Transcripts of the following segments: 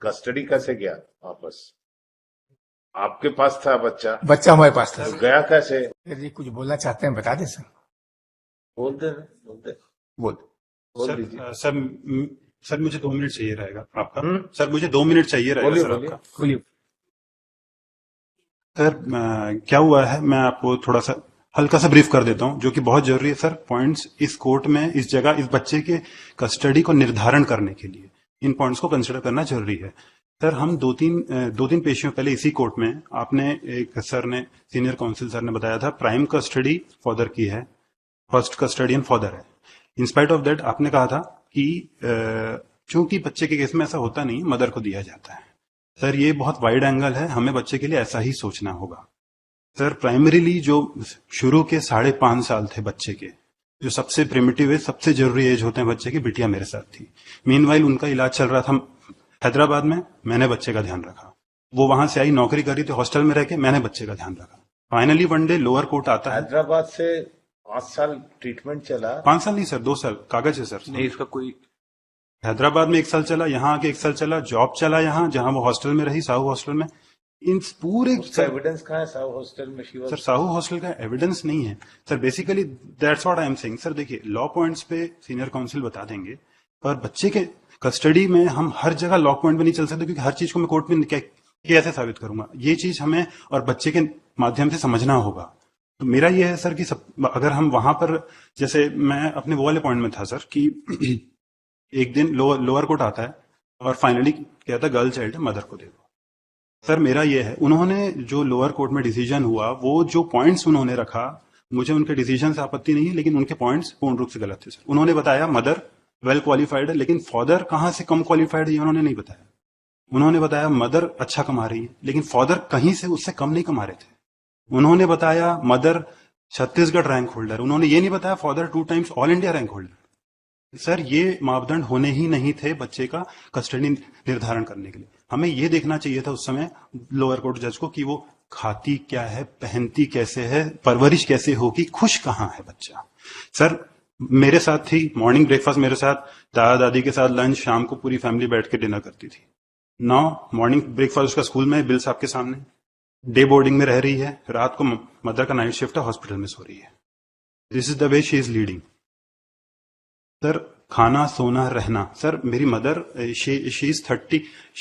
Custody कैसे गया वापस? आपके पास था बच्चा? बच्चा हमारे पास था तो सर। गया कैसे? सर जी कुछ बोलना चाहते हैं बता दें सर। बोल दे, बोल दे, बोल। बोल सर दीजिए। सर मुझे 2 मिनट चाहिए रहेगा आपका। हम्म, सर मुझे 2 मिनट चाहिए रहेगा बोलिए सर बोलिए। आपका। बोलिए। सर क्या हुआ है, मैं आपको थोड़ा सा हल्का सा ब्रीफ कर देता हूं, जो कि बहुत जरूरी है सर। पॉइंट्स इस कोर्ट में, इस जगह, इस बच्चे के कस्टडी को निर्धारण करने के लिए इन पॉइंट्स को कंसिडर करना जरूरी है। सर हम दो तीन पेशियों पहले इसी कोर्ट में आपने एक सर ने, सीनियर काउंसिल सर ने बताया था प्राइम कस्टडी फादर की है, फर्स्ट कस्टडियन फादर है। इंस्पाइट ऑफ दैट आपने कहा था कि चूंकि बच्चे के केस में ऐसा होता नहीं, मदर को दिया जाता है। सर ये बहुत वाइड एंगल है, हमें बच्चे के लिए ऐसा ही सोचना होगा। सर प्राइमरीली जो शुरू के 5.5 साल थे बच्चे के, जो सबसे प्रिमिटिव एज, सबसे जरूरी एज होते हैं बच्चे की, बिटिया मेरे साथ थी। मीनवाइल उनका इलाज चल रहा था हैदराबाद में, मैंने बच्चे का ध्यान रखा। वो वहां से आई, नौकरी करी थी हॉस्टल में रह के, मैंने बच्चे का ध्यान रखा। Finally one day lower court आता है। हैदराबाद से 5 साल ट्रीटमेंट चला? 5 साल नहीं सर, 2 साल कागज है सर। नहीं इसका कोई हैदराबाद में 1 साल चला, यहाँ आके 1 साल चला, जॉब चला यहाँ, जहां वो हॉस्टल में रही, साहू हॉस्टल में। इन पूरे उसका एविडेंस कहाँ है? साहू हॉस्टल में she was. Sir Sahu hostel का एविडेंस नहीं है sir. Basically that's what I am saying sir. देखिए लॉ पॉइंट्स पे सीनियर काउंसिल बता देंगे, पर बच्चे के कस्टडी में हम हर जगह लॉ पॉइंट पे नहीं चल सकते, क्योंकि हर चीज को मैं कोर्ट में कैसे साबित करूंगा। ये चीज हमें और बच्चे के माध्यम से समझना होगा। तो मेरा ये है सर कि अगर हम वहां पर, जैसे मैं अपने वो वाले पॉइंट में था सर कि एक दिन लोअर कोर्ट आता है और फाइनली कहता है गर्ल चाइल्ड है, मदर को दे दो। सर मेरा ये है, उन्होंने जो लोअर कोर्ट में डिसीजन हुआ, वो जो पॉइंट्स उन्होंने रखा, मुझे उनके डिसीजन से आपत्ति नहीं है, लेकिन उनके पॉइंट्स पूर्ण रूप से गलत थे सर। उन्होंने बताया मदर वेल क्वालिफाइड है, लेकिन फादर कहां से कम क्वालिफाइड है ये उन्होंने नहीं बताया। उन्होंने बताया मदर अच्छा कमा रही है, लेकिन फादर कहीं से उससे कम नहीं कमा रहे थे। उन्होंने बताया मदर छत्तीसगढ़ रैंक होल्डर, उन्होंने ये नहीं बताया father 2 times all India rank holder. Sir ये मापदंड होने ही नहीं थे बच्चे का कस्टडी निर्धारण करने के लिए। हमें ये देखना चाहिए था उस समय लोअर कोर्ट जज को कि वो खाती क्या है, पहनती कैसे है, परवरिश कैसे होगी, खुश कहां है बच्चा। सर मेरे साथ थी, मॉर्निंग ब्रेकफास्ट मेरे साथ, दादा दादी के साथ लंच, शाम को पूरी फैमिली बैठ के डिनर करती थी। नौ मॉर्निंग ब्रेकफास्ट उसका स्कूल में, बिल साहब के सामने, डे बोर्डिंग में रह रही है, रात को मदर का नाइट शिफ्ट है, हॉस्पिटल में सो रही है। This is the way she is leading. Sir खाना सोना रहना, सर मेरी mother she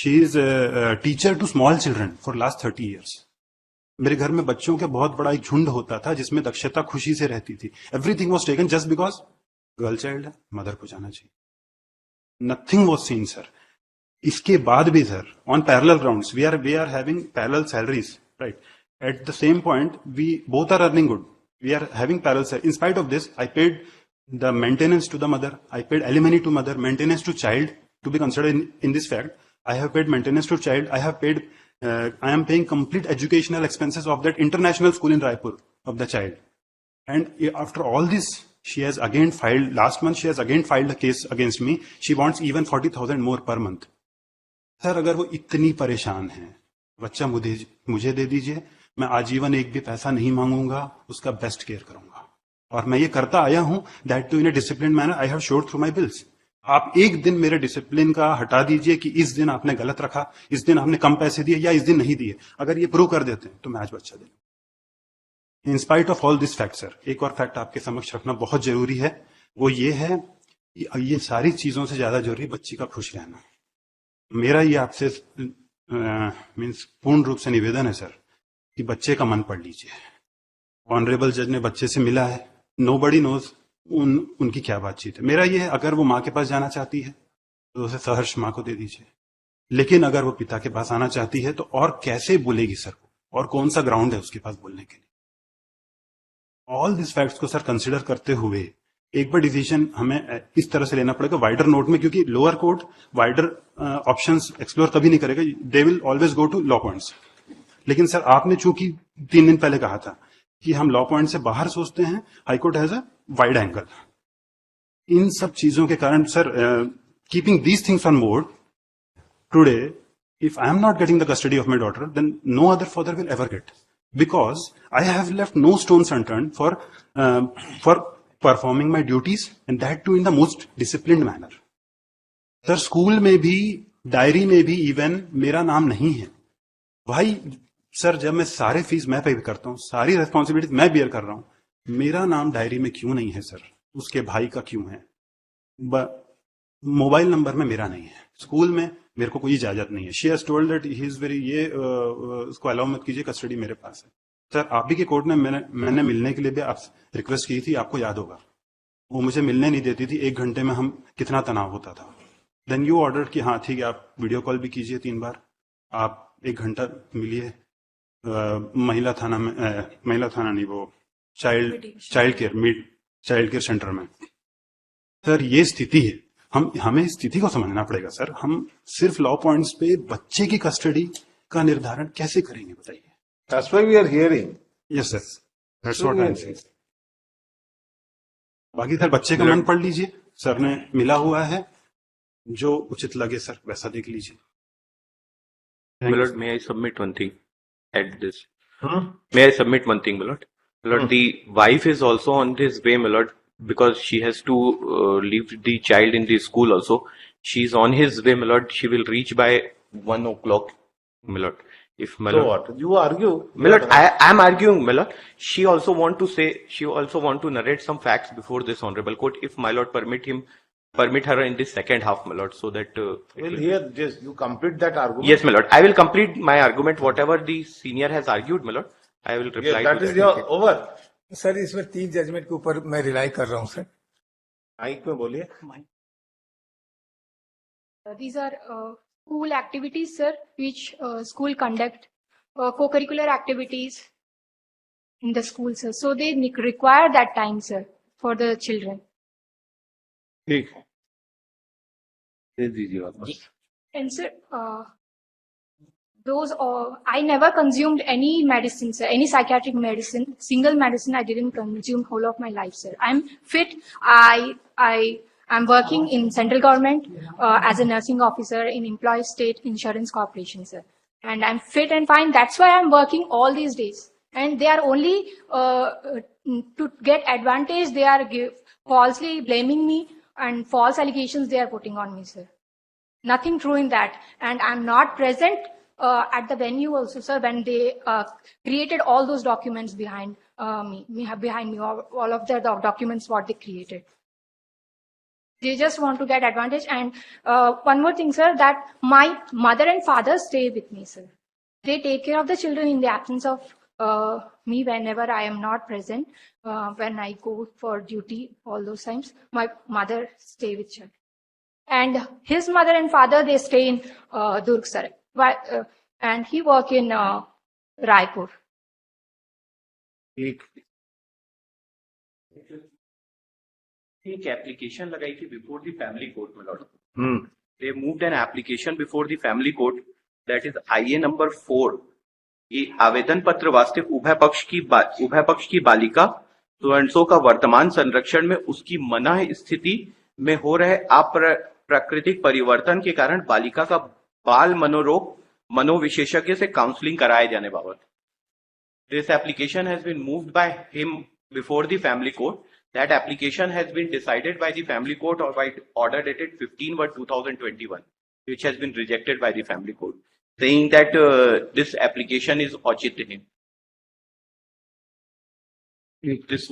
is teacher to small children for last 30 years. मेरे घर में बच्चों का बहुत बड़ा एक झुंड होता था, जिसमें दक्षता खुशी से रहती थी। Everything was taken just because girl child है, मदर को जाना चाहिए। Nothing was seen sir. इसके बाद भी sir on parallel grounds we are having parallel salaries, right? At the same point we both are earning good, we are having parallel salary. In spite of this I paid the maintenance to the mother, I paid alimony to mother, maintenance to child to be considered in this fact. I have paid maintenance to child. I have paid, I am paying complete educational expenses of that international school in Raipur of the child. And after all this, she has again filed, last month she has again filed a case against me. She wants even 40,000 more per month. Sir अगर वो इतनी परेशान है, बच्चा मुझे दे दीजिए, मैं आजीवन एक भी पैसा नहीं मांगूंगा, उसका बेस्ट केयर करूंगा। और मैं ये करता आया हूं, that too in a discipline manner. I have showed through my bills. आप एक दिन मेरे डिसिप्लिन का हटा दीजिए कि इस दिन आपने गलत रखा, इस दिन आपने कम पैसे दिए या इस दिन नहीं दिए, अगर ये प्रूव कर देते हैं तो मैं आज बच्चा दे। In spite of all this fact sir, एक और फैक्ट आपके समक्ष रखना बहुत जरूरी है, वो ये है कि ये सारी चीजों से ज्यादा जरूरी बच्ची का खुश रहना। मेरा ये आपसे मीन्स पूर्ण रूप से निवेदन है सर कि बच्चे का मन पढ़ लीजिए। ऑनरेबल जज ने बच्चे से मिला है, नोबडी नोज उनकी क्या बातचीत है। मेरा ये है, अगर वो माँ के पास जाना चाहती है तो उसे सहर्ष माँ को दे दीजिए, लेकिन अगर वो पिता के पास आना चाहती है तो और कैसे बोलेगी सर, और कौन सा ग्राउंड है उसके पास बोलने के लिए। ऑल दिस फैक्ट्स को सर कंसिडर करते हुए एक बार डिसीजन हमें इस तरह से लेना पड़ेगा वाइडर नोट में, क्योंकि lower court wider options explore कभी नहीं करेगा, they will always go to law points. लेकिन सर आपने चूंकि 3 दिन पहले कहा था कि हम लॉ पॉइंट से बाहर सोचते हैं, high court has a wide angle. इन सब चीजों के कारण sir, keeping these things on board today, if I am not getting the custody of my daughter, then no other father will ever get, because I have left no stones unturned for performing my duties, and that too in the most disciplined manner. Sir school में भी diary में भी even मेरा नाम नहीं है। भाई sir, जब मैं सारे फीस मैं पे करता हूँ, सारी रिस्पॉन्सिबिलिटी मैं बियर कर रहा हूँ, मेरा नाम डायरी में क्यों नहीं है सर? उसके भाई का क्यों है? मोबाइल नंबर में मेरा नहीं है, स्कूल में मेरे को कोई इजाजत नहीं है। She has told that he is very, ये उसको अलाउ मत कीजिए, कस्टडी मेरे पास है। सर, आप भी के कोर्ट में मैंने मिलने के लिए भी आप रिक्वेस्ट की थी, आपको याद होगा। वो मुझे मिलने नहीं देती थी, 1 घंटे में हम कितना तनाव होता था। देन यू ऑर्डर कि हाँ ठीक है, आप वीडियो कॉल भी कीजिए 3 बार, आप 1 घंटा मिलिए महिला थाना में, महिला थाना नहीं, वो चाइल्ड केयर सेंटर में। सर, ये स्थिति है, हमें इस स्थिति को समझना पड़ेगा सर। हम सिर्फ लॉ पॉइंट्स पे बच्चे की कस्टडी का निर्धारण कैसे करेंगे, बताइए? That's why we are hearing. Yes sir, that's what I am saying. बाकी सर, बच्चे का मन पढ़ लीजिए, सर ने मिला हुआ है, जो उचित लगे सर वैसा देख लीजिए। My lord, may I submit one thing at this? May I submit one thing, my lord? My lord, the wife is also on this way, my lord, because she has to leave the child in the school also. She's on his way, my lord. She will reach by 1 o'clock, my lord. If my So lord, what? You argue. my lord, I am arguing, my lord. She also want to narrate some facts before this honorable court, if my lord permit her in this second half, my lord, so that. Well, here, just you complete that argument. Yes, my lord. I will complete my argument. Whatever the senior has argued, my lord, I will reply Yes, that to is that. your over. Sir, इसमें 3 judgement के ऊपर मैं rely कर रहा हूँ sir. Mic में बोलिए। These are school activities, sir, which school conduct, co-curricular activities in the school, sir. So they require that time, sir, for the children. ठीक है, दे दीजिए वापस। And sir, I never consumed any medicine, sir, any psychiatric medicine, single medicine I didn't consume whole of my life, sir. I'm fit. I'm working in central government as a nursing officer in Employee State Insurance Corporation, sir. And I'm fit and fine. That's why I'm working all these days. And they are only to get advantage. They are falsely blaming me and false allegations they are putting on me, sir. Nothing true in that. And I'm not present at the venue also, sir, when they created all those documents behind me, all of the documents what they created. They just want to get advantage. And one more thing, sir, that my mother and father stay with me, sir. They take care of the children in the absence of me whenever I am not present. When I go for duty, all those times, my mother stay with children. And his mother and father, they stay in Durg, sir. And he work in Raipur. ठीक। एक application लगाई थी before the family court, my lord. They moved an application before the family court, that is IA number 4. ये आवेदन पत्र वास्ते उभय पक्ष की बालिका सो का वर्तमान संरक्षण में उसकी मना स्थिति में हो रहे अप्राकृतिक परिवर्तन के कारण बालिका का बाल मनोविशेषज्ञ से काउंसलिंग कराए जाने बाबत. This application has been moved by him before the family court. That application has been decided by the family court or by order dated 15/2021, which has been rejected by the family court, saying that this application is ochit. This